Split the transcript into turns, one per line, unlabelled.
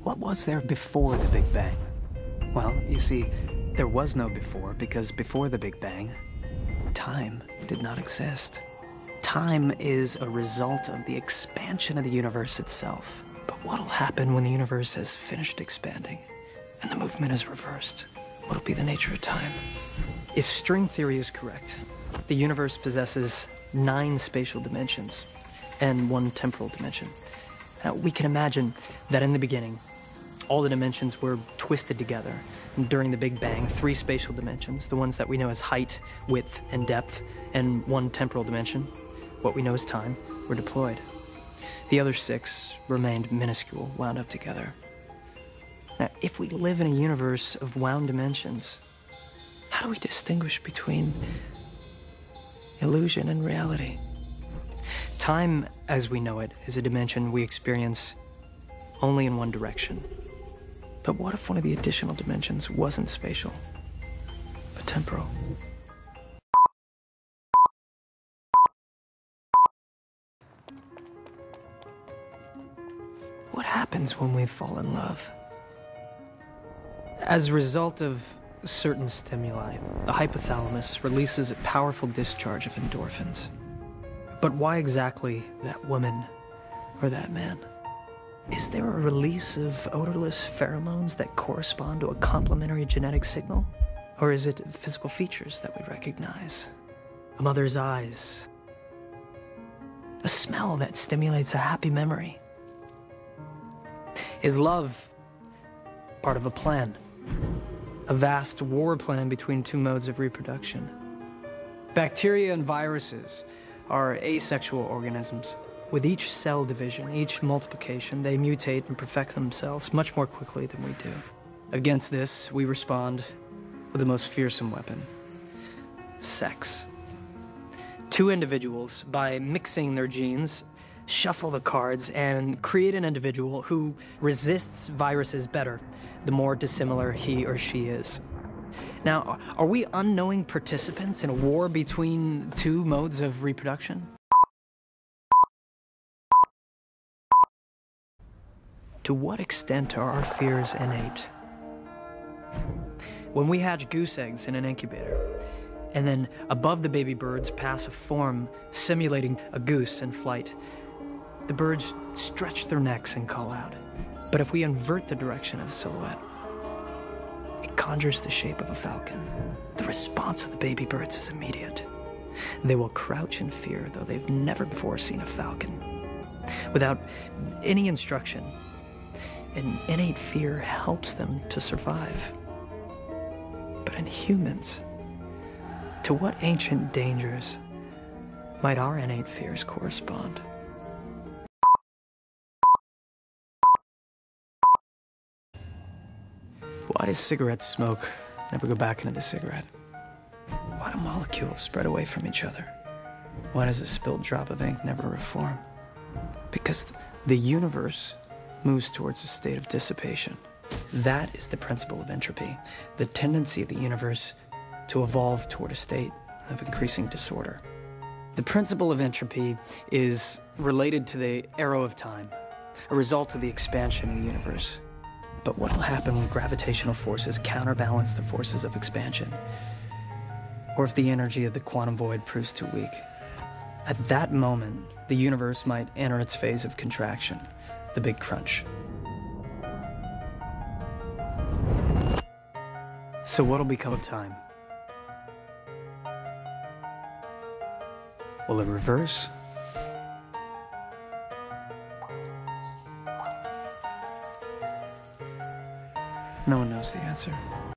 What was there before the Big Bang? Well, you see, there was no before because before the Big Bang, time did not exist. Time is a result of the expansion of the universe itself. But what'll happen when the universe has finished expanding and the movement is reversed? What'll be the nature of time? If string theory is correct, the universe possesses 9 spatial dimensions and 1 temporal dimension. Now, we can imagine that in the beginning, all the dimensions were twisted together. And during the Big Bang, 3 spatial dimensions, the ones that we know as height, width, and depth, and 1 temporal dimension, what we know as time, were deployed. The other 6 remained minuscule, wound up together. Now, if we live in a universe of wound dimensions, how do we distinguish between illusion and reality? Time, as we know it, is a dimension we experience only in one direction. But what if one of the additional dimensions wasn't spatial, but temporal? What happens when we fall in love? As a result of certain stimuli, the hypothalamus releases a powerful discharge of endorphins. But why exactly that woman or that man? Is there a release of odorless pheromones that correspond to a complementary genetic signal? Or is it physical features that we recognize? A mother's eyes? A smell that stimulates a happy memory? Is love part of a plan? A vast war plan between 2 modes of reproduction? Bacteria and viruses are asexual organisms. With each cell division, each multiplication, they mutate and perfect themselves much more quickly than we do. Against this, we respond with the most fearsome weapon: sex. 2 individuals, by mixing their genes, shuffle the cards and create an individual who resists viruses better the more dissimilar he or she is. Now, are we unknowing participants in a war between 2 modes of reproduction? To what extent are our fears innate? When we hatch goose eggs in an incubator, and then above the baby birds pass a form simulating a goose in flight, the birds stretch their necks and call out. But if we invert the direction of the silhouette, it conjures the shape of a falcon. The response of the baby birds is immediate. They will crouch in fear, though they've never before seen a falcon. Without any instruction, an innate fear helps them to survive. But in humans, to what ancient dangers might our innate fears correspond? Why does cigarette smoke never go back into the cigarette? Why do molecules spread away from each other? Why does a spilled drop of ink never reform? Because the universe moves towards a state of dissipation. That is the principle of entropy, the tendency of the universe to evolve toward a state of increasing disorder. The principle of entropy is related to the arrow of time, a result of the expansion of the universe. But what will happen when gravitational forces counterbalance the forces of expansion? Or if the energy of the quantum void proves too weak? At that moment, the universe might enter its phase of contraction, the big crunch. So what'll become of time? Will it reverse? No one knows the answer.